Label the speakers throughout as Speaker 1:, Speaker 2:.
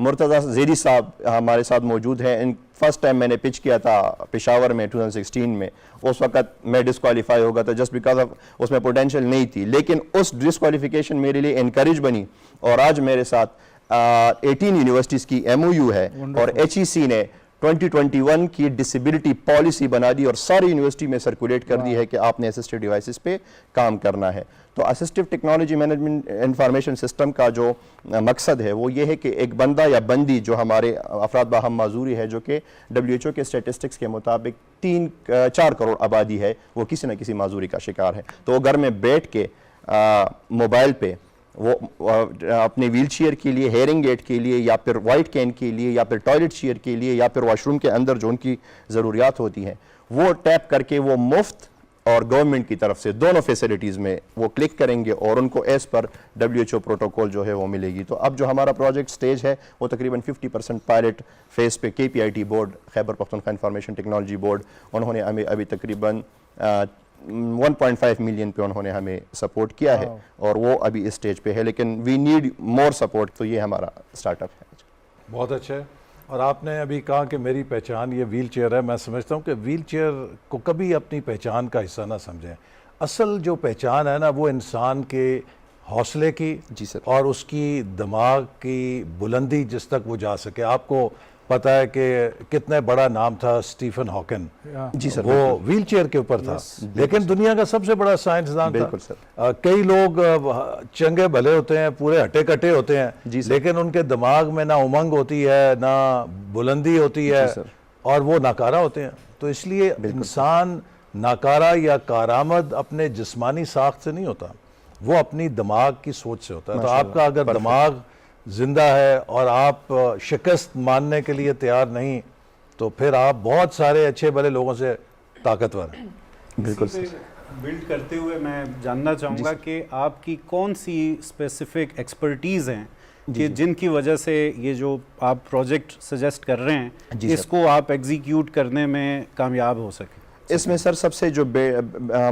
Speaker 1: مرتضی زیدی صاحب ہمارے ساتھ موجود ہیں. فرسٹ ٹائم میں نے پچ کیا تھا پشاور میں 2016 میں, اس وقت میں ڈسکوالیفائی ہو گیا تھا جسٹ بیکاز آف اس میں پوٹینشیل نہیں تھی, لیکن اس ڈسکوالیفیکیشن میرے لیے انکریج بنی, اور آج میرے ساتھ 18 یونیورسٹیز کی MOU ہے, اور HEC نے 2021 کی ڈسیبلٹی پالیسی بنا دی اور ساری یونیورسٹی میں سرکولیٹ کر دی ہے کہ آپ نے اسسٹیو ڈیوائسز پہ کام کرنا ہے. تو اسسٹیو ٹیکنالوجی مینجمنٹ انفارمیشن سسٹم کا جو مقصد ہے وہ یہ ہے کہ ایک بندہ یا بندی جو ہمارے افراد باہم معذوری ہے, جو کہ WHO کے اسٹیٹسٹکس کے مطابق 4 کروڑ آبادی ہے, وہ کسی نہ کسی معذوری کا شکار ہے. تو وہ گھر میں بیٹھ کے موبائل پہ وہ اپنے ویل چیئر کے لیے, ہیئرنگ ایڈ کے لیے, یا پھر وائٹ کین کے لیے, یا پھر ٹوائلٹ چیئر کے لیے, یا پھر واش روم کے اندر جو ان کی ضروریات ہوتی ہیں, وہ ٹیپ کر کے وہ مفت اور گورنمنٹ کی طرف سے دونوں فیسلٹیز میں وہ کلک کریں گے اور ان کو ایز پر WHO پروٹوکول جو ہے وہ ملے گی. تو اب جو ہمارا پروجیکٹ سٹیج ہے وہ تقریباً 50% پائلٹ فیس پہ KPIT board, Khyber Pakhtunkhwa information technology board, انہوں نے ہمیں ابھی تقریباً 1.5 ملین پہ انہوں نے ہمیں سپورٹ کیا ہے, اور وہ ابھی اس سٹیج پہ ہے, لیکن وی نیڈ مور سپورٹ. تو یہ ہمارا سٹارٹ اپ ہے.
Speaker 2: بہت اچھا ہے. اور آپ نے ابھی کہا کہ میری پہچان یہ ویل چیئر ہے. میں سمجھتا ہوں کہ ویل چیئر کو کبھی اپنی پہچان کا حصہ نہ سمجھیں. اصل جو پہچان ہے نا وہ انسان کے حوصلے کی اور اس کی دماغ کی بلندی جس تک وہ جا سکے. آپ کو پتہ ہے کہ کتنے بڑا نام تھا اسٹیفن ہاکن, وہ ویل چیئر کے اوپر تھا, لیکن دنیا کا سب سے بڑا سائنسدان تھا. کئی لوگ چنگے بھلے ہوتے ہیں, پورے ہٹے کٹے ہوتے ہیں, لیکن ان کے دماغ میں نہ امنگ ہوتی ہے نہ بلندی ہوتی ہے, اور وہ ناکارہ ہوتے ہیں. تو اس لیے انسان ناکارہ یا کارآمد اپنے جسمانی ساخت سے نہیں ہوتا, وہ اپنی دماغ کی سوچ سے ہوتا ہے. تو آپ کا اگر دماغ زندہ ہے اور آپ شکست ماننے کے لیے تیار نہیں, تو پھر آپ بہت سارے اچھے بھلے لوگوں سے طاقتور ہیں.
Speaker 1: بالکل.
Speaker 3: بلڈ کرتے ہوئے میں جاننا چاہوں گا کہ آپ کی کون سی اسپیسیفک ایکسپرٹیز ہیں کہ جن کی وجہ سے یہ جو آپ پروجیکٹ سجیسٹ کر رہے ہیں اس کو آپ ایگزیکیوٹ کرنے میں کامیاب ہو سکیں.
Speaker 1: اس میں سر سب سے جو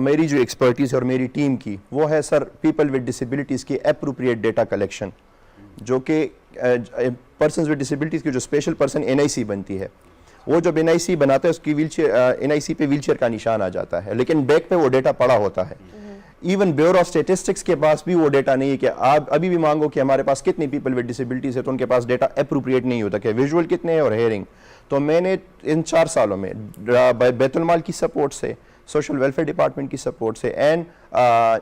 Speaker 1: میری جو ایکسپرٹیز اور میری ٹیم کی وہ ہے سر پیپل ود ڈسیبلٹیز کی اپروپریٹ ڈیٹا کلیکشن, جو کہ پرسنز ود ڈسیبلٹیز کی جو اسپیشل پرسن NIC بنتی ہے, وہ جب NIC بناتا ہے اس کی ویل چیئر NIC پہ ویل چیئر کا نشان آ جاتا ہے, لیکن بیک پہ وہ ڈیٹا پڑا ہوتا ہے. ایون بیورو آف اسٹیٹسٹکس کے پاس بھی وہ ڈیٹا نہیں ہے کہ آپ ابھی بھی مانگو کہ ہمارے پاس کتنے پیپل ود ڈسیبلٹیز ہے, تو ان کے پاس ڈیٹا اپروپریٹ نہیں ہوتا کہ ویژول کتنے ہیں اور ہیئرنگ. تو میں نے ان 4 سالوں میں بیت المال کی سپورٹ سے, سوشل ویلفیئر ڈپارٹمنٹ کی سپورٹ سے, and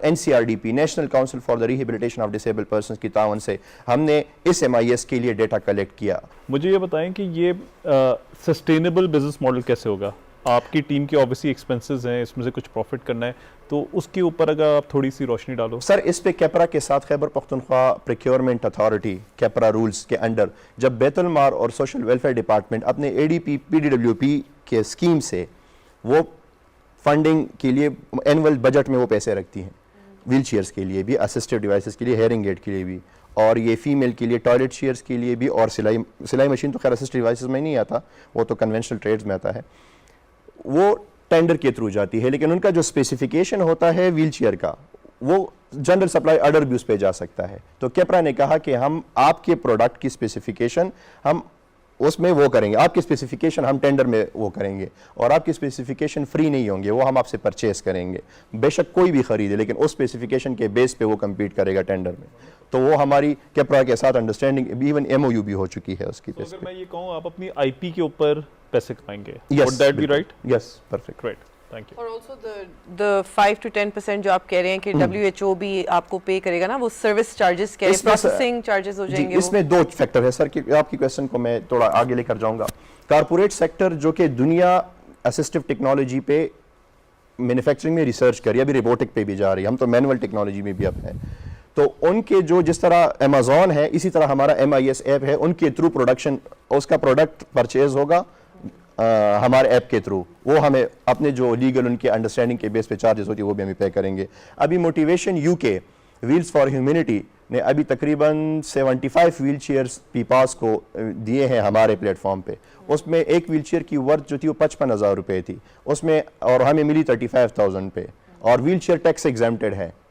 Speaker 1: NCRDP national council for the rehabilitation of disabled persons کی تعاون سے ہم نے اس MIS کے لیے ڈیٹا کلیکٹ کیا.
Speaker 4: مجھے یہ بتائیں کہ یہ سسٹینیبل بزنس ماڈل کیسے ہوگا؟ آپ کی ٹیم کے اوبیسلی ایکسپنسز ہیں, اس میں سے کچھ پروفٹ کرنا ہے, تو اس کے اوپر اگر آپ تھوڑی سی روشنی ڈالو.
Speaker 1: سر اس پہ کیپرا کے ساتھ Khyber Pakhtunkhwa procurement authority کیپرا rules کے انڈر جب بیت المال اور سوشل ویلفیئر ڈپارٹمنٹ اپنے ADP PDWP کے اسکیم سے وہ فنڈنگ کے لیے اینول بجٹ میں وہ پیسے رکھتی ہیں, ویل چیئرز کے لیے بھی, اسسٹیو ڈیوائسز کے لیے, ہیئرنگ ایڈ کے لیے بھی, اور یہ فیمیل کے لیے ٹوائلٹ چیئرز کے لیے بھی, اور سلائی مشین تو خیر اسسٹیو ڈیوائسز میں نہیں آتا, وہ تو کنونشنل ٹریڈز میں آتا ہے, وہ ٹینڈر کے تھرو جاتی ہے. لیکن ان کا جو اسپیسیفیکیشن ہوتا ہے ویل چیئر کا وہ جنرل سپلائی آرڈر بھی اس پہ جا سکتا ہے. تو کیپرا نے کہا کہ ہم آپ کے پروڈکٹ کی اسپیسیفیکیشن ہم اس میں وہ کریں گے, آپ کی اسپیسیفیکیشن ہم ٹینڈر میں وہ کریں گے, اور آپ کی اسپیسیفیکیشن فری نہیں ہوں گے, وہ ہم آپ سے پرچیز کریں گے, بے شک کوئی بھی خریدے, لیکن اس اسپیسیفیکیشن کے بیس پہ وہ کمپیٹ کرے گا ٹینڈر میں. تو وہ ہماری کیپرا کے ساتھ انڈرسٹینڈنگ ایون MOU بھی ہو چکی ہے اس کی.
Speaker 4: اگر میں یہ کہوں آپ اپنی IP کے اوپر پیسے کمائیں گے,
Speaker 1: Yes,
Speaker 4: would that be right?
Speaker 1: Yes, perfect.
Speaker 4: Great. Thank you.
Speaker 5: اور also the 5 to 10% جو آپ کہہ رہے ہیں کہ WHO بھی آپ کو پے کرے گا نا, وہ سروس چارجز کیا ہے, پروسیسنگ چارجز ہو جائیں گے.
Speaker 1: اس میں 2 فیکٹر ہے سر, آپ کی کویسچن کو میں تھوڑا آگے لے کر جاؤں گا. کارپوریٹ سیکٹر جو کہ دنیا اسسٹیو ٹیکنالوجی پہ مینوفیکچرنگ میں ریسرچ کری, ابھی روبوٹک پہ بھی جا رہی ہے, ہم تو مینول ٹیکنالوجی میں بھی اب ہیں, تو ان کے جو جس طرح Amazon ہے اسی طرح ہمارا MIS ایپ ہے, ان کے تھرو پروڈکشن اس کا پروڈکٹ پرچیز ہوگا ہمارے ایپ کے تھرو, وہ ہمیں اپنے جو لیگل ان کے انڈرسٹینڈنگ کے بیس پہ چارجز ہوتی ہے وہ بھی ہمیں پے کریں گے. ابھی motivation UK Wheels for Humanity نے ابھی تقریباً 75 ویل چیئرز پیپاس کو دیے ہیں ہمارے پلیٹ فارم پہ. اس میں ایک ویل چیئر کی ورتھ جو تھی وہ 55,000 روپے تھی اس میں, اور ہمیں ملی 35,000 پہ, اور ویل چیئر ٹیکس ایگزیمپٹڈ ہے.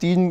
Speaker 1: 3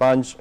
Speaker 1: 5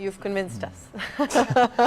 Speaker 5: you've convinced us.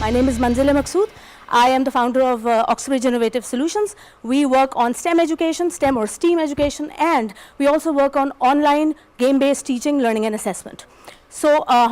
Speaker 6: My name is Manzila Maqsood. I am the founder of Oxbridge Innovative Solutions. We work on STEM education, STEM or STEAM education, and we also work on online game-based teaching, learning and assessment. So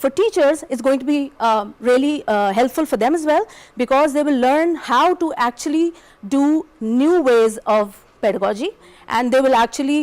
Speaker 6: for teachers it's going to be really helpful for them as well, because they will learn how to actually do new ways of pedagogy, and they will actually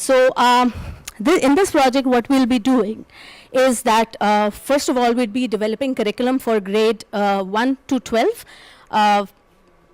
Speaker 6: So in this project what we'll be doing is that first of all we'll be developing curriculum for grade 1 to 12,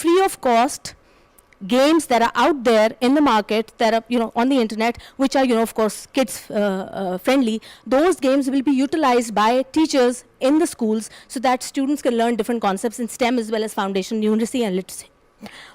Speaker 6: free of cost games that are out there in the market that are on the internet, which are of course kids friendly, those games will be utilized by teachers in the schools so that students can learn different concepts in STEM as well as foundation numeracy and literacy.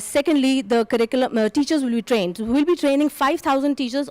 Speaker 6: Secondly, the curriculum, teachers will be trained. We will be training 5,000 teachers.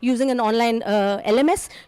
Speaker 6: using an online LMS,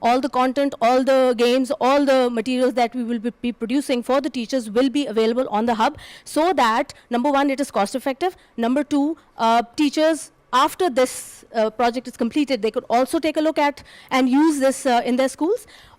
Speaker 6: All the content, all the games, all the materials that we will be producing for the teachers will be available on the hub, so that number one, it is cost effective. Number two, teachers, after this project is completed, they could also take a look at and use this in their schools.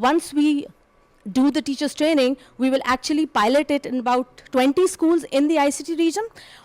Speaker 6: once we do the teachers training, we will actually pilot it in about 20 schools in the ICT region.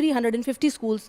Speaker 6: 350 schools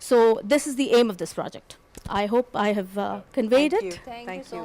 Speaker 6: So this is the aim of this project. I hope I have conveyed it.
Speaker 5: Thank you.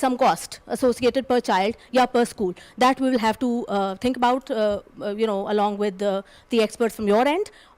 Speaker 6: some cost associated per child, yeah, per school. That we will have to think about, along with the experts from your end.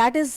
Speaker 6: that is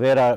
Speaker 3: where are,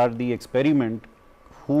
Speaker 3: are the experiment, who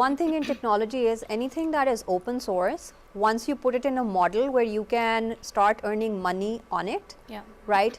Speaker 7: one thing in technology is anything that is open source, once you put it in a model where you can start earning money on it, right?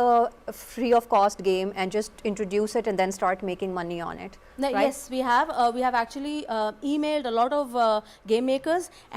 Speaker 7: a free of cost game and just introduce it and then start making money on it.
Speaker 6: No,
Speaker 7: right?
Speaker 6: Yes, we have actually emailed a lot of game makers,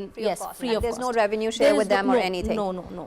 Speaker 6: in free of cost.
Speaker 7: There's no revenue share with them or anything.
Speaker 6: No.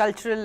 Speaker 5: cultural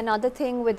Speaker 7: another thing with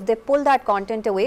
Speaker 7: if they pull that content away,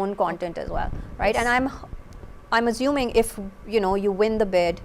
Speaker 7: own content as well, right? And I'm assuming if you win the bid,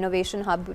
Speaker 7: innovation hub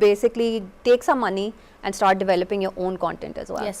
Speaker 7: basically take some money and start developing your own content as well.
Speaker 6: Yes.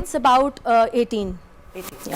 Speaker 6: It's about 18.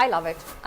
Speaker 7: I love it.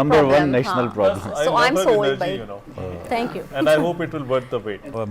Speaker 3: number one national problem.
Speaker 7: So I'm sold by it.
Speaker 6: Thank you.
Speaker 4: And I hope it will worth the wait.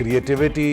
Speaker 2: creativity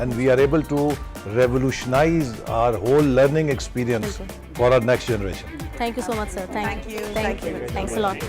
Speaker 2: and we are able to revolutionize our whole learning experience for our next generation.
Speaker 6: Thank you so much, sir. Thank you.
Speaker 5: Thank you.
Speaker 6: Thanks a lot.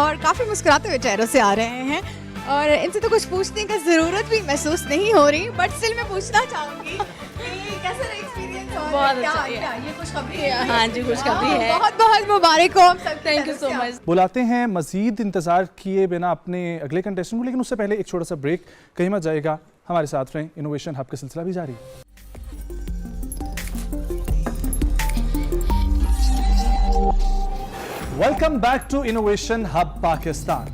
Speaker 8: اور کافی مسکراتے ہوئے چہروں سے آ رہے ہیں, اور ان سے تو کچھ پوچھنے کی ضرورت بھی محسوس نہیں ہو رہی, بٹ اسٹل میں پوچھنا چاہوں گی کہ کیسا رہا ایکسپیرینس.
Speaker 9: بہت اچھا ہے,
Speaker 8: یہ خوشخبری ہے.
Speaker 9: ہاں جی خوشخبری ہے,
Speaker 8: بہت بہت مبارک ہو.
Speaker 9: تھینک یو سو مچ.
Speaker 10: بلاتے ہیں مزید انتظار کیے بنا اپنے اگلے کنٹیسٹنٹ کو, لیکن اس سے پہلے ایک چھوٹا سا بریک, کہیں مت جائے گا, ہمارے ساتھ رہیں, انوویشن ہب کا سلسلہ بھی جاری ہے. Welcome back to Innovation Hub Pakistan.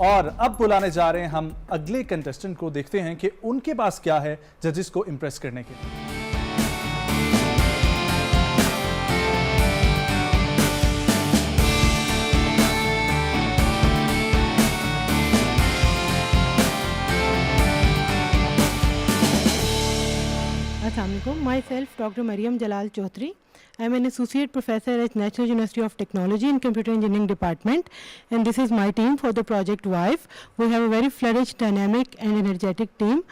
Speaker 10: اور اب بلانے جا رہے ہیں ہم اگلے کنٹیسٹنٹ کو, دیکھتے ہیں کہ ان کے پاس کیا ہے ججز کو امپریس کرنے کے لیے.
Speaker 11: السلام علیکم. My self doctor Maryam Jalal Chaudhry. I am an associate professor at National University of Technology in Computer Engineering Department, and this is my team for the project WIFE. We have a very flourished, dynamic and energetic team.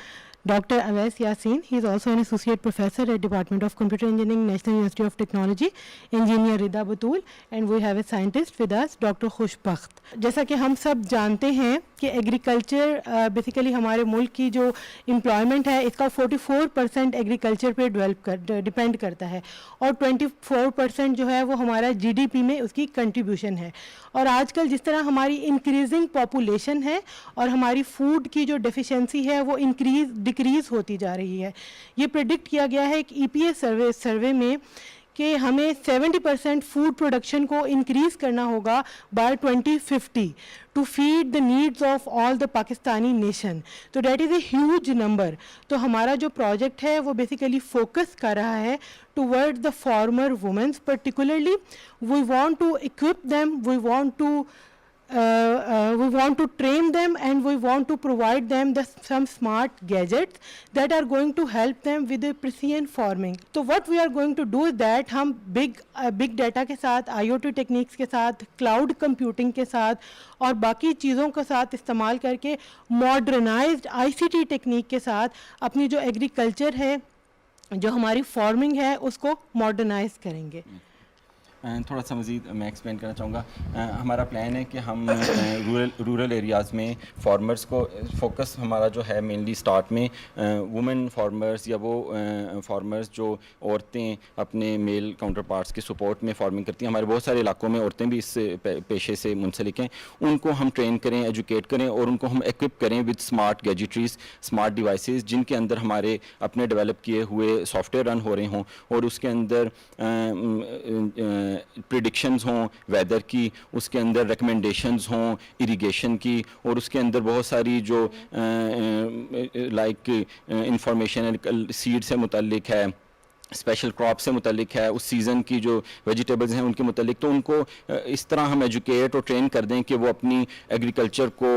Speaker 11: Dr. Awais Yassin, he is also an associate professor at Department of Computer Engineering, National University of Technology. Engineer Rida Batul, and we have a scientist with us, Dr. Khushbakht. جیسا کہ ہم سب جانتے ہیں کہ agriculture basically ہمارے ملک کی جو employment ہے اس کا 44% ایگریکلچر پہ ڈپینڈ کرتا ہے, اور 24% جو ہے وہ ہمارا جی ڈی پی میں اس کی کنٹریبیوشن ہے. اور آج کل جس طرح ہماری انکریزنگ پاپولیشن ہے اور ہماری فوڈ کی جو ڈیفیشنسی ہے وہ ڈکریز ہوتی جا رہی ہے. یہ پریڈکٹ کیا گیا ہے ایک ای پی ایس سروے میں کہ ہمیں 70% فوڈ پروڈکشن کو انکریز کرنا ہوگا by 2050 to feed the needs of all the Pakistani nation. تو that is a huge number. تو ہمارا جو پروجیکٹ ہے وہ بیسیکلی فوکس کر رہا ہے toward the farmer womens. Particularly we want to equip them, we want to train them, and we want to provide them some smart gadgets that are going to help them with the precision farming. So what we are going to do is that ہم big data کے ساتھ, IoT techniques کے ساتھ, cloud computing کے ساتھ اور باقی چیزوں کے ساتھ استعمال کر کے ماڈرنائزڈ ICT ٹیکنیک کے ساتھ اپنی جو ایگریکلچر ہے, جو ہماری فارمنگ ہے, اس کو ماڈرنائز کریں گے.
Speaker 12: تھوڑا سا مزید میں ایکسپلین کرنا چاہوں گا. ہمارا پلان ہے کہ ہم رورل ایریاز میں فارمرز کو فوکس ہمارا جو ہے مینلی اسٹارٹ میں وومن فارمرز یا وہ فارمرز جو عورتیں اپنے میل کاؤنٹر پارٹس کے سپورٹ میں فارمنگ کرتی ہیں. ہمارے بہت سارے علاقوں میں عورتیں بھی اس پیشے سے منسلک ہیں. ان کو ہم ٹرین کریں, ایجوکیٹ کریں اور ان کو ہم ایکوپ کریں وتھ اسمارٹ گیجٹریز, اسمارٹ ڈیوائسیز جن کے اندر ہمارے اپنے ڈیولپ کیے ہوئے سافٹ ویئر رن ہو رہے ہوں, اور اس کے اندر پریڈکشنز ہوں ویدر کی, اس کے اندر ریکمنڈیشنز ہوں اریگیشن کی, اور اس کے اندر بہت ساری جو لائک انفارمیشن سیڈ سے متعلق ہے, اسپیشل کراپ سے متعلق ہے, اس سیزن کی جو ویجیٹیبلز ہیں ان کے متعلق. تو ان کو اس طرح ہم ایجوکیٹ اور ٹرین کر دیں کہ وہ اپنی ایگریکلچر کو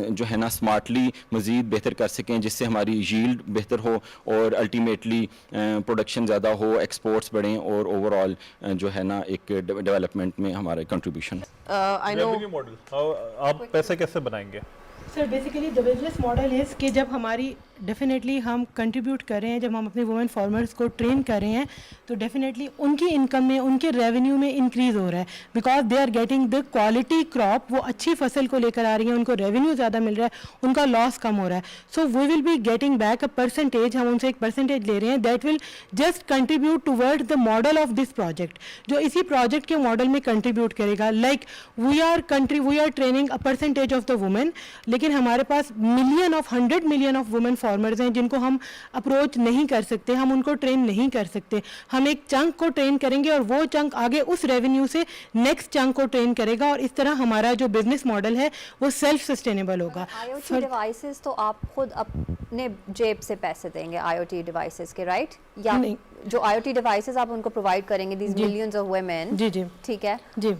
Speaker 12: جو ہے نا اسمارٹلی مزید بہتر کر سکیں, جس سے ہماری ییلڈ بہتر ہو اور الٹیمیٹلی پروڈکشن زیادہ ہو, ایکسپورٹس بڑھیں, اور اوور آل جو ہے نا ایک ڈیولپمنٹ میں ہمارا کنٹریبیوشن.
Speaker 4: ریونیو ماڈل آپ پیسے کیسے بنائیں گے؟
Speaker 11: سر بیسیکلی دا بزنس ماڈل ہے کہ جب ہماری ڈیفینیٹلی ہم کنٹریبیوٹ کر رہے ہیں, جب ہم اپنے وومن فارمرز کو ٹرین کر رہے ہیں, تو ڈیفینیٹلی ان کی انکم میں, ان کے ریونیو میں انکریز ہو رہا ہے, because they are getting the quality crop. وہ اچھی فصل کو لے کر آ رہی ہیں, ان کو ریونیو زیادہ مل رہا ہے, ان کا لاس کم ہو رہا ہے. So we will be getting back a percentage, ہم ان سے ایک پرسنٹیج لے رہے ہیں that will just contribute toward the model of this project, جو اسی پروجیکٹ کے ماڈل میں کنٹریبیوٹ کرے گا. Like we are training a percentage of the women, لیکن ہمارے پاس 100 ملین آف وومن فارمرز ہیں جن کو ہم اپروچ نہیں کر سکتے, ہم ان کو ٹرین نہیں کر سکتے. ہم ایک چنک کو ٹرین کریں گے اور وہ چنک آگے اس ریونیو سے نیکسٹ چنک کو ٹرین کرے گا, اور اس طرح ہمارا جو بزنس ماڈل ہے وہ سیلف سسٹینیبل ہوگا.
Speaker 7: IoT ڈیوائسز تو آپ خود اپنے جیب سے پیسے دیں گے IoT ڈیوائسز کے, رائٹ؟ یا جو IoT ڈیوائسز آپ ان کو پرووائڈ کریں گے, دیز ملینز آف ویمن, ٹھیک ہے,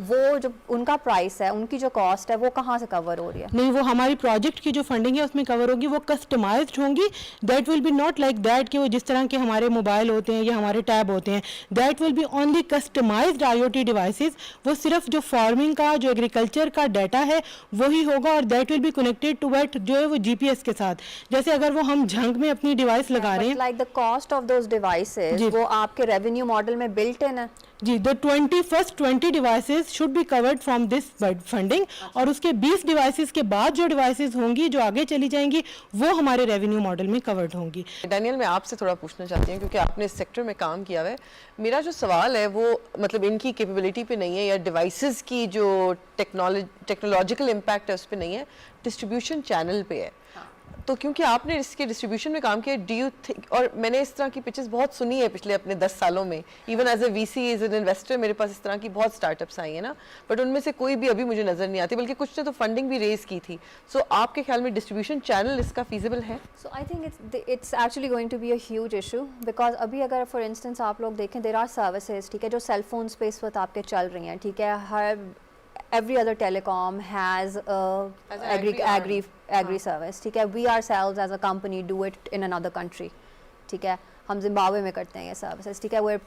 Speaker 7: وہ جو ان کا پرائس ہے, ان کی جو کاسٹ ہے, وہ کہاں سے کور ہو رہی ہے؟
Speaker 11: نہیں, وہ ہماری پروجیکٹ کی جو فنڈنگ ہے اس میں کور ہوگی, وہ کسٹمائزڈ ہوں گی. That will be not like that کہ وہ جس طرح کے ہمارے موبائل ہوتے ہیں یا ہمارے ٹیب ہوتے ہیں. That will be only customized IoT devices. وہ صرف جو فارمنگ کا, جو ایگریکلچر کا ڈیٹا ہے وہی ہوگا, اور that will be connected to at جو ہے وہ GPS کے ساتھ. جیسے اگر وہ وہ ہم جھنگ میں اپنی ڈیوائس لگا رہے ہیں.
Speaker 7: Like the cost of those devices, وہ آپ کے ریونیو ماڈل میں بلٹ ان ہے.
Speaker 11: جی the 20 devices should be covered from this funding, اور اس کے 20 devices کے بعد جو devices ہوں گی جو آگے چلی جائیں گی وہ ہمارے ریونیو ماڈل میں covered ہوں گی.
Speaker 5: ڈینیل میں آپ سے تھوڑا پوچھنا چاہتی ہوں کیونکہ آپ نے اس سیکٹر میں کام کیا ہے. میرا جو سوال ہے وہ مطلب ان کی کیپیبلٹی پہ نہیں ہے یا ڈیوائسز کی جو ٹیکنالوجیکل امپیکٹ ہے اس پہ نہیں ہے, ڈسٹریبیوشن چینل پہ ہے. تو کیونکہ آپ نے اس کے ڈسٹریبیوشن میں کام کیا, ڈو یو تھنک, اور میں نے اس طرح کی پچز بہت سنی ہے پچھلے اپنے 10 سالوں میں, even as a V C as an investor میرے پاس اس طرح کی بہت اسٹارٹ اپس آئی ہیں نا, بٹ ان میں سے کوئی بھی ابھی مجھے نظر نہیں آتی, بلکہ کچھ نے تو فنڈنگ بھی ریز کی تھی. سو آپ کے خیال میں ڈسٹریبیوشن چینل اس کا فیزیبل ہے؟
Speaker 7: So I think it's actually going to be a huge issue, because ابھی اگر فار انسٹنس آپ لوگ دیکھیں دیر آر سروسز, ٹھیک ہے, جو سیل فونس پہ اس وقت آپ کے چل رہی ہیں, ٹھیک ہے, ہر every other telecom has agri service, ٹھیک ہے. we ourselves as a company do it in another country, ٹھیک ہے, ہم زمبابوے میں کرتے ہیں یہ سروسز, ٹھیک ہے, where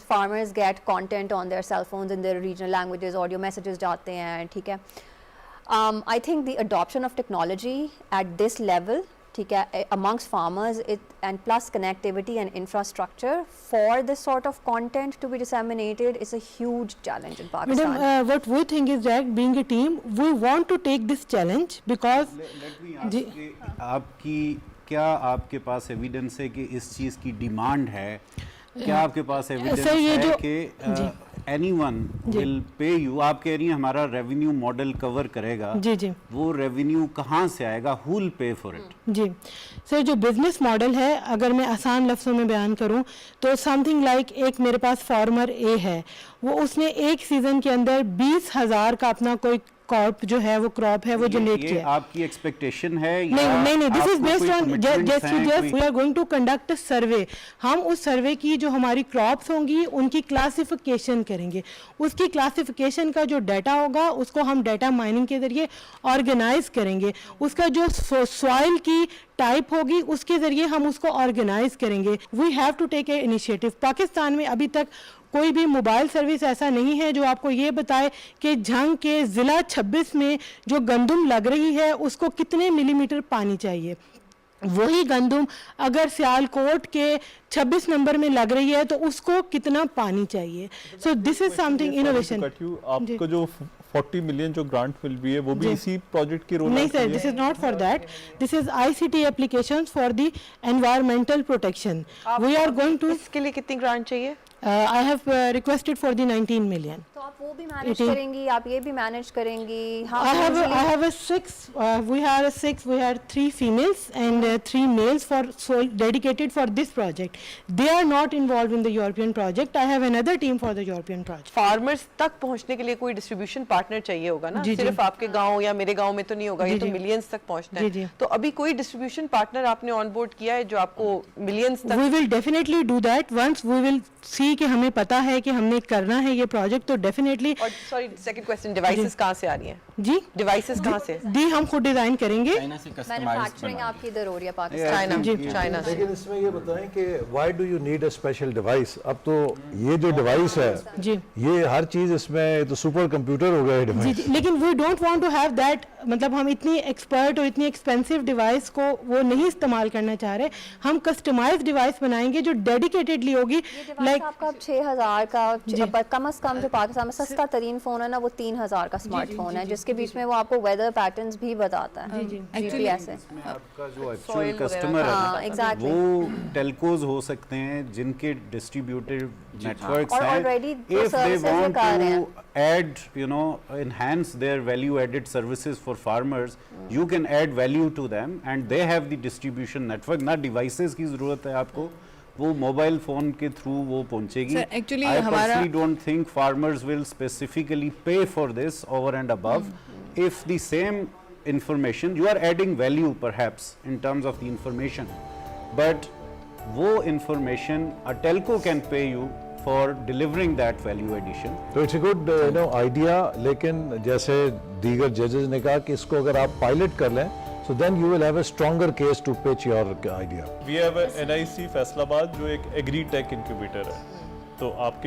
Speaker 7: farmers get content on their cell phones in their regional languages, audio messages جاتے ہیں, ٹھیک ہے. I think the adoption of technology at this level, ٹھیک ہے, amongst farmers and plus connectivity and infrastructure for this sort of content to be disseminated is a huge challenge in Pakistan.
Speaker 11: Madam, what we think is that being a team, we want to take this challenge because
Speaker 3: let me ask آپ کی کیا آپ کے پاس evidence ہے کہ اس چیز کی demand ہے؟ کیا آپ کے پاس ایویڈنس ہے کہ any one will pay you? آپ کہہ رہی ہیں ہمارا ریونیو ماڈل کور کرے گا,
Speaker 11: جی
Speaker 3: وہ ریونیو کہاں سے آئے گا؟ ہو ول پے فار اٹ؟
Speaker 11: جی سر, جو بزنس ماڈل ہے اگر میں آسان لفظوں میں بیان کروں تو سم تھنگ لائک ایک میرے پاس فارمر اے ہے, وہ اس نے ایک سیزن کے اندر 20,000 کا اپنا کوئی کراپ جو ہے وہ کراپ ہے وہ جنریٹ کیا.
Speaker 3: آپ کی ایکسپیکٹیشن ہے؟
Speaker 11: نہیں, this is based on just we are going to conduct survey. ہم اس سروے کی جو ہماری کراپس ہوں گی ان کی کلاسیفیکیشن کریں گے. اس کی کلاسیفیکیشن کا جو ڈیٹا ہوگا اس کو ہم ڈیٹا مائننگ کے ذریعے آرگنائز کریں گے. اس کا جو سوائل کی ٹائپ ہوگی اس کے ذریعے ہم اس کو آرگنائز کریں گے. We have to take a initiative. Pakistan میں ابھی تک کوئی بھی موبائل سروس ایسا نہیں ہے جو آپ کو یہ بتائے کہ جھنگ کے ضلع 26 میں جو گندم لگ رہی ہے اس کو کتنے ملی میٹر پانی چاہیے. وہی گندم اگر سیالکوٹ کے 26 نمبر میں لگ رہی ہے تو اس کو کتنا پانی چاہیے. سو دس از سم تھنگ انوویشن.
Speaker 4: آپ کو جو 40 ملین جو گرانٹ مل رہی ہے وہ بھی اسی پروجیکٹ کی رول؟
Speaker 11: نہیں sir, this is not for that. This is ICT applications for the environmental protection. We are going to.
Speaker 5: اس کے لیے کتنی گرانٹ چاہیے؟
Speaker 11: I have requested for the 19 million.
Speaker 7: تو آپ وہ بھی مینیج کریں گی, آپ یہ بھی مینیج کریں گی.
Speaker 11: I have a 6. We had 3 females and 3 males for dedicated for this project. They are not involved in the European project. I have another team for the European project.
Speaker 5: Farmers تک پہنچنے کے لیے کوئی distribution partner چاہیے ہوگا نا, صرف آپ کے گاؤں یا میرے گاؤں میں تو نہیں ہوگا, یہ تو ملینز تک پہنچنا ہے. تو ابھی کوئی ڈسٹریبیوشن پارٹنر آپ نے آن بورڈ کیا ہے جو آپ کو ملینز تک؟
Speaker 11: We will definitely do that once we will see کہ ہمیں پتا ہے کہ ہم نے کرنا ہے یہ پروجیکٹ تو ڈیفینیٹلی.
Speaker 5: اور سوری سیکنڈ کوسچن, ڈیوائسز کہاں سے آ رہی ہیں؟
Speaker 11: جی
Speaker 5: ڈیوائسز کہاں سے؟
Speaker 11: دی ہم خود ڈیزائن کریں گے.
Speaker 7: مینوفیکچرنگ آپ کی ادھر ہو رہی ہے پاکستان؟
Speaker 5: چائنا سے.
Speaker 2: لیکن اس میں یہ بتائیں کہ why do you need a special device? اب تو یہ جو ڈیوائس ہے یہ ہر چیز اس میں تو سپر کمپیوٹر ہو گیا ہے.
Speaker 11: جی لیکن we don't want to have that, مطلب ہم اتنی ایکسپرٹ اور اتنی ایکسپینسو ڈیوائس کو وہ نہیں استعمال کرنا چاہ رہے. ہم کسٹمائز ڈیوائس بنائیں گے جو ڈیڈیکیٹڈلی ہوگی. لائک
Speaker 7: آپ کا 6,000 کا کم از کم جو پاکستان میں سستا ترین فون ہے نا وہ 3,000 کا اسمارٹ فون ہے, جس کے بیچ میں وہ آپ کو ویدر پیٹرنز بھی بتاتا ہے. GPS ہے
Speaker 3: آپ کا جو ایکچوئل کسٹمر ہے وہ ٹیلکوز ہو سکتے ہیں جن کے ڈسٹریبیوٹیڈ نیٹ ورکس ہیں. if they want to add, enhance their value added services for farmers, you can add value to them and they have the distribution network. نہ devices کی ضرورت ہے آپ کو, وہ موبائل فون کے تھرو وہ پہنچے گی. I personally don't think farmers will specifically pay for this over and above. If the same information, you are adding value perhaps in terms of the information, but وہ information a telco can pay you for delivering that value addition.
Speaker 2: تو it's a good idea, لیکن جیسے دیگر ججز نے کہا کہ اس کو اگر آپ پائلٹ کر لیں so then you will have a stronger case to pitch your idea.
Speaker 4: We have a NIC Faisal آباد جو ایک ایگری ٹیک انکیوبیٹر ہے. تو آپ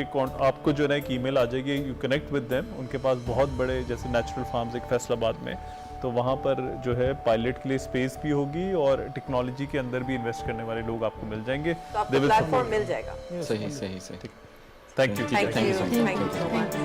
Speaker 4: کو جو ہے ایک ای میل آ جائے گی, یو کنیکٹ ود دیم. ان کے پاس بہت بڑے جیسے نیچرل فارمز ایک فیصل آباد میں, تو وہاں پر جو ہے پائلٹ کے لیے اسپیس بھی ہوگی اور ٹیکنالوجی کے اندر بھی انویسٹ کرنے والے لوگ آپ کو مل جائیں گے.
Speaker 5: تو آپ کو پلیٹ فارم مل جائے گا.
Speaker 12: صحیح صحیح صحیح.
Speaker 4: Thank you.
Speaker 5: Thank you so much.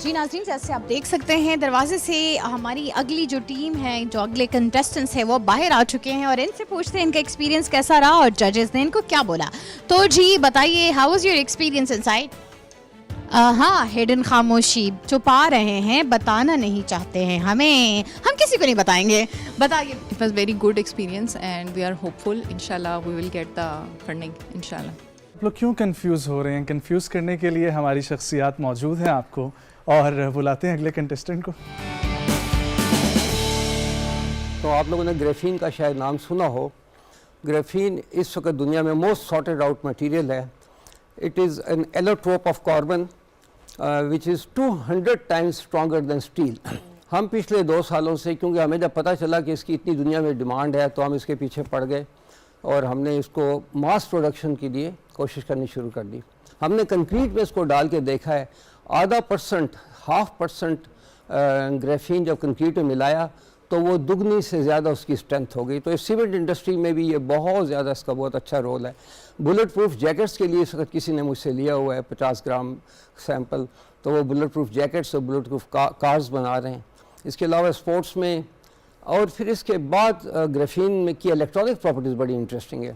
Speaker 8: جی ناظرین, جیسے آپ دیکھ سکتے ہیں دروازے سے ہماری اگلی جو ٹیم ہے, جو اگلے کنٹیسٹنٹس ہیں وہ باہر آ چکے ہیں اور ان سے پوچھتے ہیں ان کا ایکسپیرینس کیسا رہا اور ججز نے ان کو کیا بولا. تو جی بتائیے, how was your experience in side? ہاں, ہڈن خاموشی, چھپا رہے ہیں, بتانا نہیں چاہتے ہیں ہمیں, ہم کسی کو نہیں بتائیں گے. بتائیے.
Speaker 9: It was very good experience and we are hopeful. Inshallah we will get the funding. Inshallah.
Speaker 10: آپ لوگ کیوں کنفیوز ہو رہے ہیں؟ کنفیوز کرنے کے لیے ہماری شخصیات موجود ہیں آپ کو, اور بلاتے ہیں اگلے کنٹیسٹنٹ کو.
Speaker 13: تو آپ لوگوں نے گریفین کا شاید نام سنا ہو. گریفین اس وقت دنیا میں موسٹ سارٹیڈ آؤٹ مٹیریل ہے. It is an allotrope of carbon which is 200 times stronger than steel. ہم پچھلے 2 سالوں سے, کیونکہ ہمیں جب پتہ چلا کہ اس کی اتنی دنیا میں ڈیمانڈ ہے, تو ہم اس کے پیچھے پڑ گئے اور ہم نے اس کو ماس پروڈکشن کے لیے کوشش کرنی شروع کر دی. ہم نے کنکریٹ میں اس کو ڈال کے دیکھا ہے, 0.5% گریفین جب کنکریٹ میں ملایا تو وہ دگنی سے زیادہ اس کی اسٹرینتھ ہو گئی. تو اس سیمنٹ انڈسٹری میں بھی یہ بہت زیادہ اس کا بہت اچھا رول ہے. بلٹ پروف جیکٹس کے لیے اس وقت کسی نے مجھ سے لیا ہوا ہے 50 گرام سیمپل, تو وہ بلٹ پروف جیکٹس اور بلٹ پروف کارز بنا رہے ہیں. اس کے علاوہ اسپورٹس میں, اور پھر اس کے بعد گریفین میں کی الیکٹرانک پراپرٹیز بڑی انٹرسٹنگ ہے.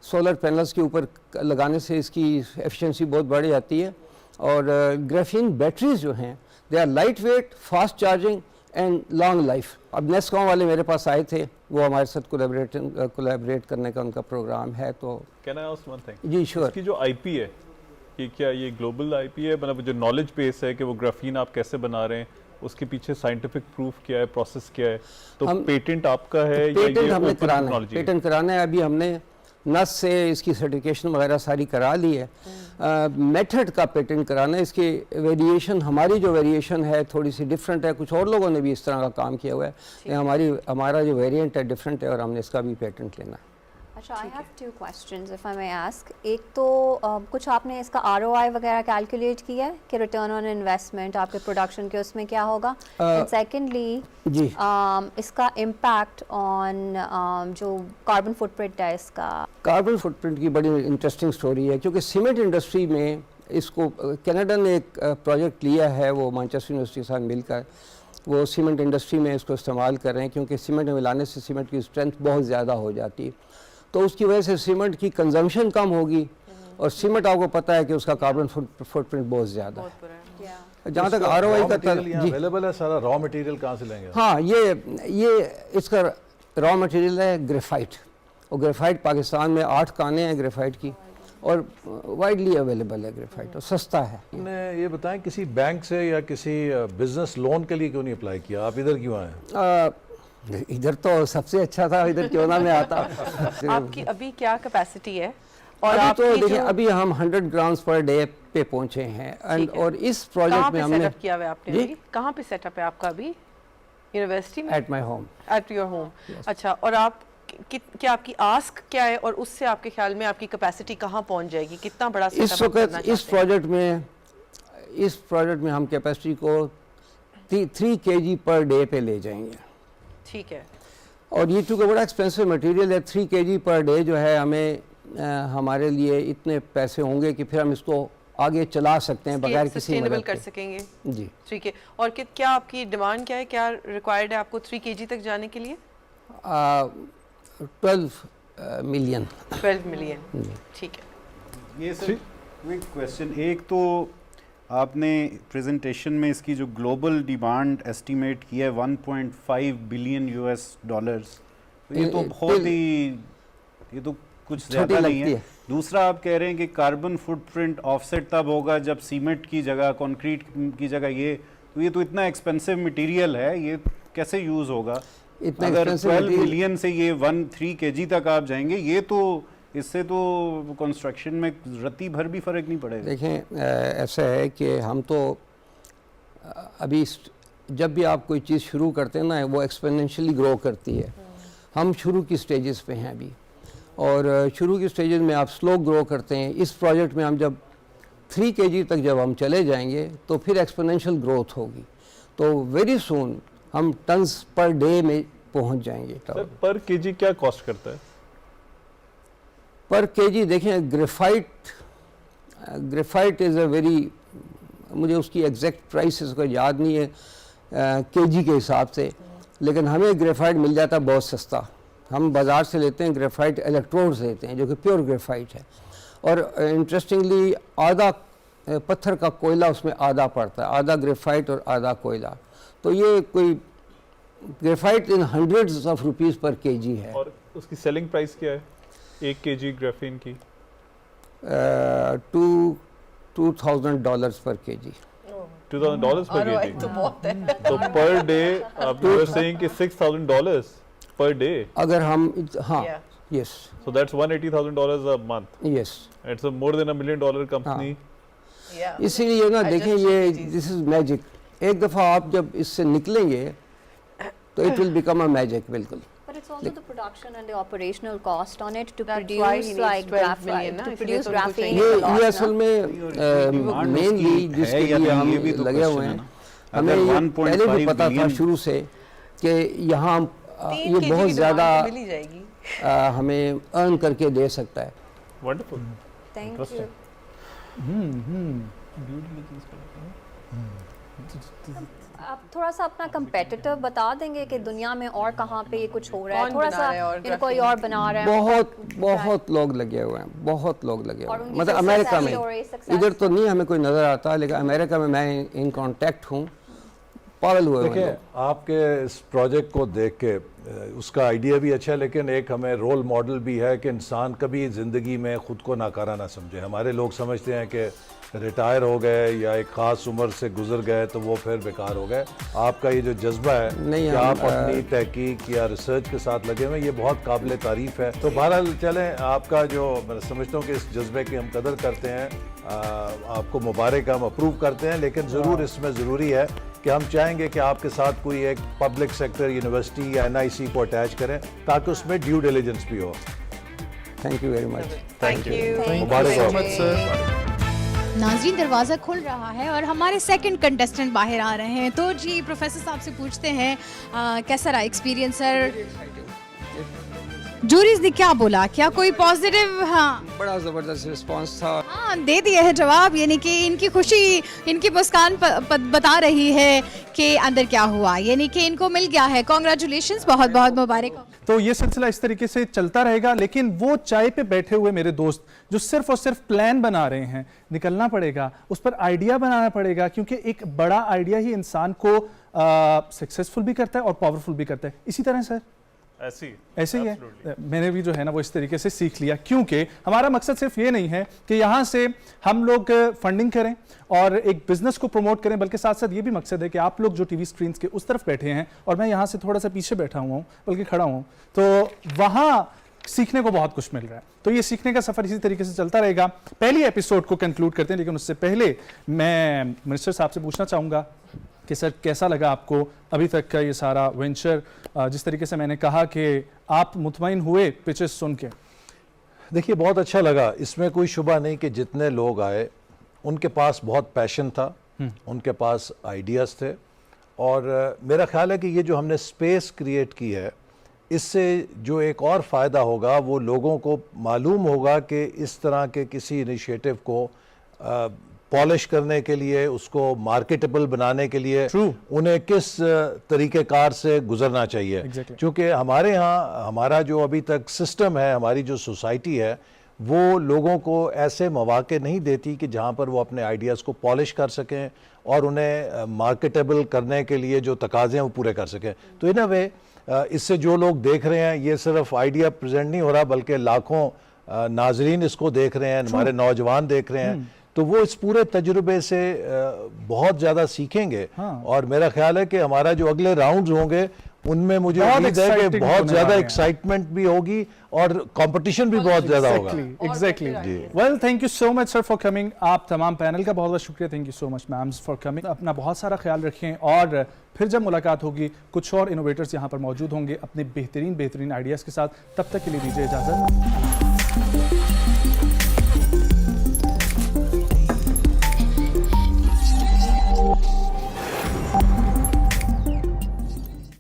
Speaker 13: سولر پینلز کے اوپر لگانے سے اس کی ایفیشنسی بہت بڑھ جاتی ہے. اور گریفین بیٹریز جو ہیں they are light weight, fast charging and long life. اب نیسکام والے میرے پاس آئے تھے, وہ ہمارے ساتھ کولیبریٹ کرنے کا ان کا پروگرام ہے. تو
Speaker 4: can I ask one thing?
Speaker 13: جی شیور.
Speaker 4: اس کی جو آئی پی ہے, کہ کیا یہ گلوبل آئی پی ہے, مطلب جو نالج بیس ہے کہ وہ گرافین آپ کیسے بنا رہے ہیں, اس کے پیچھے سائنٹیفک پروف کیا ہے, پروسیس کیا ہے, تو پیٹنٹ آپ کا ہے یا
Speaker 13: پیٹنٹ
Speaker 4: یہ
Speaker 13: ہم نے
Speaker 4: اوپن
Speaker 13: کرانا ہے؟
Speaker 4: ٹیکنالوجی؟
Speaker 13: پیٹنٹ کرانا ہے. ابھی ہم نے نس سے اس کی سرٹیفکیشن وغیرہ ساری کرا لی ہے. میتھڈ کا پیٹنٹ کرانا ہے. اس کی ویریشن, ہماری جو ویریشن ہے تھوڑی سی ڈفرینٹ ہے, کچھ اور لوگوں نے بھی اس طرح کا کام کیا ہوا ہے. ہمارا جو ویریئنٹ ہے ڈفرینٹ ہے اور ہم نے اس کا بھی پیٹنٹ لینا ہے.
Speaker 7: اچھا, I have 2 questions if I may ask. ایک تو کچھ آپ نے اس کا ROI وغیرہ کیلکولیٹ کیا ہے کہ ریٹرن آن انویسٹمنٹ آپ کے پروڈکشن کے اس میں کیا ہوگا؟ اینڈ سیکنڈلی
Speaker 13: جی
Speaker 7: اس کا امپیکٹ آن جو کاربن فٹ پرنٹ ہے, اس کا
Speaker 13: کاربن فٹ پرنٹ کی بڑی انٹرسٹنگ سٹوری ہے. کیونکہ سیمنٹ انڈسٹری میں اس کو کینیڈا نے ایک پروجیکٹ لیا ہے, وہ مانچسٹر یونیورسٹی کے ساتھ مل کر وہ سیمنٹ انڈسٹری میں اس کو استعمال کر رہے ہیں, کیونکہ سیمنٹ میں ملانے سے سیمنٹ کی اسٹرینتھ بہت زیادہ ہو جاتی ہے. تو اس کی وجہ سے سیمنٹ کی کنزمپشن کم ہوگی, اور سیمنٹ آپ کو پتہ ہے کہ اس کا کاربن فٹ پرنٹ بہت زیادہ ہے. جہاں تک ROI کا
Speaker 2: اویلیبل ہے سارا را مٹیریل کہاں سے لیں گے؟
Speaker 13: ہاں, یہ اس کا را مٹیریل ہے گریفائٹ, اور گریفائٹ پاکستان میں 8 کانیں ہیں گریفائٹ کی, اور وائڈلی اویلیبل ہے گریفائٹ, اور سستا ہے.
Speaker 2: یہ بتائیں کسی بینک سے یا کسی بزنس لون کے لیے کیوں نہیں اپلائی کیا؟ آپ ادھر کیوں آئے؟
Speaker 13: ادھر تو سب سے اچھا تھا, ادھر کیوں نہ میں آتا.
Speaker 5: آپ کی ابھی کیا کیپیسٹی ہے؟ اور
Speaker 13: ابھی
Speaker 5: آپ
Speaker 13: تو
Speaker 5: کی
Speaker 13: دیکھیں, ابھی ہم 100 گرامز پر ڈے پہ پہنچے ہیں. اور اس پروجیکٹ میں ہم نے
Speaker 5: سیٹ اپ کیا ہوا ہے آپ نے؟ کہاں پہ سیٹ اپ ہے آپ کا ابھی؟ یونیورسٹی میں؟
Speaker 13: At my home.
Speaker 5: At your home. اچھا, اور آپ کیا آپ کی آسک کیا ہے, اور اس سے آپ کے خیال میں آپ کی کیپیسٹی کہاں پہنچ جائے گی, کتنا بڑا سیٹ اپ
Speaker 13: اس وقت اس پروجیکٹ میں ہم کیپیسٹی کو 3 kg پر ڈے پہ لے جائیں گے.
Speaker 5: ٹھیک ہے.
Speaker 13: اور یہ چونکہ بڑا ایکسپینسو مٹیریل ہے, 3 kg پر ڈے جو ہے ہمیں ہمارے لیے اتنے پیسے ہوں گے کہ پھر ہم اس کو آگے چلا سکتے ہیں بغیر کسی مدد کے.
Speaker 5: کر سکیں گے.
Speaker 13: جی
Speaker 5: ٹھیک ہے. اور کیا آپ کی ڈیمانڈ کیا ہے, کیا ریکوائرڈ ہے آپ کو 3 kg تک جانے کے لیے؟
Speaker 13: 12 ملین.
Speaker 5: 12 ملین. ٹھیک ہے.
Speaker 3: یہ سر کوئک کویسچن, ایک تو آپ نے پریزنٹیشن میں اس کی جو گلوبل ڈیمانڈ ایسٹیمیٹ کی ہے 1.5 بلین $, یہ تو بہت ہی, یہ تو کچھ زیادہ نہیں ہے. دوسرا آپ کہہ رہے ہیں کہ carbon footprint offset تب ہوگا جب سیمنٹ کی جگہ, کنکریٹ کی جگہ یہ تو اتنا ایکسپینسو مٹیریل ہے, یہ کیسے یوز ہوگا؟ اگر 12 ملین سے یہ 3 kg تک آپ جائیں گے, یہ تو اس سے تو کنسٹرکشن میں رتی بھر بھی فرق نہیں پڑے گا.
Speaker 13: دیکھیں ایسا ہے کہ ہم تو ابھی جب بھی آپ کوئی چیز شروع کرتے ہیں نا, وہ ایکسپینشلی گرو کرتی ہے. ہم شروع کی سٹیجز پہ ہیں ابھی, اور شروع کی سٹیجز میں آپ سلو گرو کرتے ہیں. اس پروجیکٹ میں ہم جب 3 kg تک جب ہم چلے جائیں گے تو پھر ایکسپونینشیل گروتھ ہوگی, تو ویری سون ہم ٹنز پر ڈے میں پہنچ جائیں گے.
Speaker 4: سر پر کے جی کیا کاسٹ کرتا ہے؟
Speaker 13: پر کے جی دیکھیں گریفائٹ از اے ویری, مجھے اس کی ایگزیکٹ پرائس اس کو یاد نہیں ہے کے جی کے حساب سے, لیکن ہمیں گریفائٹ مل جاتا ہے بہت سستا. ہم بازار سے لیتے ہیں گریفائٹ الیکٹروڈز لیتے ہیں جو کہ پیور گریفائٹ ہے, اور انٹرسٹنگلی آدھا پتھر کا کوئلہ اس میں آدھا پڑتا ہے, آدھا گریفائٹ اور آدھا کوئلہ. تو یہ کوئی graphite in hundreds of rupees پر کے جی ہے.
Speaker 4: اور اس کی سیلنگ پرائس کیا ہے 1 kg گرافین کی؟
Speaker 13: $2,000 پر کے جی.
Speaker 4: $2,000 per kg تو پر ڈے آپ یو آر سیئنگ کہ $6,000 پر ڈے
Speaker 13: اگر ہم, ہاں یس,
Speaker 4: so that's $180,000 a month.
Speaker 13: Yes,
Speaker 4: it's a more than $1 million company.
Speaker 13: اسی لیے نا دیکھیں یہ دس از میجک. ایک دفعہ آپ جب اس سے نکلیں گے تو it will become a magic. بالکل.
Speaker 7: But it's also the production and the operational cost on it to produce like graphite, to produce graphene.
Speaker 13: یہ اصل میں مینلی جس کے لیے ہم لگے ہوئے ہیں, ہمیں پہلے بھی پتا تھا شروع سے کہ یہاں یہ بہت زیادہ ہمیں ارن کر کے دے سکتا ہے.
Speaker 4: Wonderful.
Speaker 7: Thank you. آپ تھوڑا سا اپنا کمپیٹیٹر بتا دیں گے کہ دنیا میں اور کہاں پہ یہ کچھ ہو رہا ہے, تھوڑا سا کوئی اور بنا رہا ہے؟
Speaker 13: بہت لوگ لگے ہوئے ہیں, بہت لوگ لگے ہوئے ہیں. مطلب امریکہ میں, ادھر تو نہیں ہمیں کوئی نظر آتا, لیکن امریکہ میں ان کانٹیکٹ ہوں, پاگل ہوئے ہوئے.
Speaker 2: دیکھیں آپ کے اس پروجیکٹ کو دیکھ کے اس کا آئیڈیا بھی اچھا ہے, لیکن ایک ہمیں رول ماڈل بھی ہے کہ انسان کبھی زندگی میں خود کو ناکارہ نہ سمجھے. ہمارے لوگ سمجھتے ہیں کہ ریٹائر ہو گئے یا ایک خاص عمر سے گزر گئے تو وہ پھر بیکار ہو گئے. آپ کا یہ جو جذبہ ہے کہ آپ اپنی تحقیق یا ریسرچ کے ساتھ لگے ہوئے, یہ بہت قابل تعریف ہے. تو بہرحال چلیں, آپ کا جو میں سمجھتا ہوں کہ اس جذبے کی ہم قدر کرتے ہیں, آپ کو مبارک, ہم اپروو کرتے ہیں, لیکن ضرور اس میں ضروری ہے کہ ہم چاہیں گے کہ آپ کے ساتھ کوئی ایک پبلک سیکٹر یونیورسٹی یا NIC کو اٹیچ کریں تاکہ اس میں ڈیو ڈیلیجنس بھی ہو.
Speaker 13: Thank you very much.
Speaker 4: Thank you.
Speaker 2: مبارک ہو.
Speaker 8: ناظرین دروازہ کھل رہا ہے اور ہمارے سیکنڈ کنٹیسٹنٹ باہر آ رہے ہیں. تو جی پروفیسر صاحب سے پوچھتے ہیں کیسا رہا ایکسپیرینس سر؟ جوریز نے کیا بولا, کیا کوئی پازیٹیو؟ ہاں
Speaker 13: بڑا زبردست رسپانس تھا.
Speaker 8: ہاں دے دیا ہے جواب, یعنی کہ ان کی خوشی, ان کی مسکان بتا رہی ہے کہ اندر کیا ہوا, یعنی کہ ان کو مل گیا ہے. کانگریچولیشنز, بہت بہت مبارک.
Speaker 10: تو یہ سلسلہ اس طریقے سے چلتا رہے گا, لیکن وہ چائے پہ بیٹھے ہوئے میرے دوست جو صرف اور صرف پلان بنا رہے ہیں, نکلنا پڑے گا, اس پر آئیڈیا بنانا پڑے گا, کیونکہ ایک بڑا آئیڈیا ہی انسان کو سکسیسفل بھی کرتا ہے اور پاورفل بھی کرتا ہے. اسی طرح سر ایسے ہی ہے, میں نے بھی جو ہے نا وہ اس طریقے سے سیکھ لیا, کیونکہ ہمارا مقصد صرف یہ نہیں ہے کہ یہاں سے ہم لوگ فنڈنگ کریں اور ایک بزنس کو پروموٹ کریں, بلکہ ساتھ ساتھ یہ بھی مقصد ہے کہ آپ لوگ جو ٹی وی اسکرینز کے اس طرف بیٹھے ہیں اور میں یہاں سے تھوڑا سا پیچھے بیٹھا ہوا ہوں, بلکہ کھڑا ہوں, تو وہاں سیکھنے کو بہت کچھ مل رہا ہے. تو یہ سیکھنے کا سفر اسی طریقے سے چلتا رہے گا. پہلی ایپیسوڈ کو کنکلوڈ کرتے ہیں, لیکن اس سے پہلے میں منسٹر صاحب سے پوچھنا چاہوں گا کہ سر کیسا لگا آپ کو ابھی تک کا یہ سارا وینچر؟ جس طریقے سے میں نے کہا کہ آپ مطمئن ہوئے پچز سن کے.
Speaker 2: دیکھیے بہت اچھا لگا, اس میں کوئی شبہ نہیں کہ جتنے لوگ آئے ان کے پاس بہت پیشن تھا, ان کے پاس آئیڈیاز تھے, اور میرا خیال ہے کہ یہ جو ہم نے سپیس کریٹ کی ہے اس سے جو ایک اور فائدہ ہوگا وہ لوگوں کو معلوم ہوگا کہ اس طرح کے کسی انیشیٹو کو پالش کرنے کے لیے, اس کو مارکیٹیبل بنانے کے لیے انہیں کس طریقہ کار سے گزرنا چاہیے. چونکہ ہمارے ہاں ہمارا جو ابھی تک سسٹم ہے, ہماری جو سوسائٹی ہے, وہ لوگوں کو ایسے مواقع نہیں دیتی کہ جہاں پر وہ اپنے آئیڈیاز کو پالش کر سکیں اور انہیں مارکیٹیبل کرنے کے لیے جو تقاضے ہیں وہ پورے کر سکیں. تو ان اے وے اس سے جو لوگ دیکھ رہے ہیں, یہ صرف آئیڈیا پریزنٹ نہیں ہو رہا بلکہ لاکھوں ناظرین اس کو دیکھ رہے ہیں, ہمارے نوجوان دیکھ رہے ہیں, تو وہ اس پورے تجربے سے بہت زیادہ سیکھیں گے. اور میرا خیال ہے کہ ہمارا جو اگلے راؤنڈز ہوں گے ان میں مجھے امید ہے کہ بہت زیادہ ایکسائٹمنٹ بھی ہوگی اور کمپٹیشن بھی بہت زیادہ ہوگا.
Speaker 10: Exactly. Well thank you so much sir for coming. آپ تمام پینل کا بہت بہت شکریہ. Thank you so much ma'ams for coming. اپنا بہت سارا خیال رکھیں, اور پھر جب ملاقات ہوگی کچھ اور انوویٹرز یہاں پر موجود ہوں گے اپنے بہترین آئیڈیاز کے ساتھ. تب تک کے لیے دیجیے اجازت.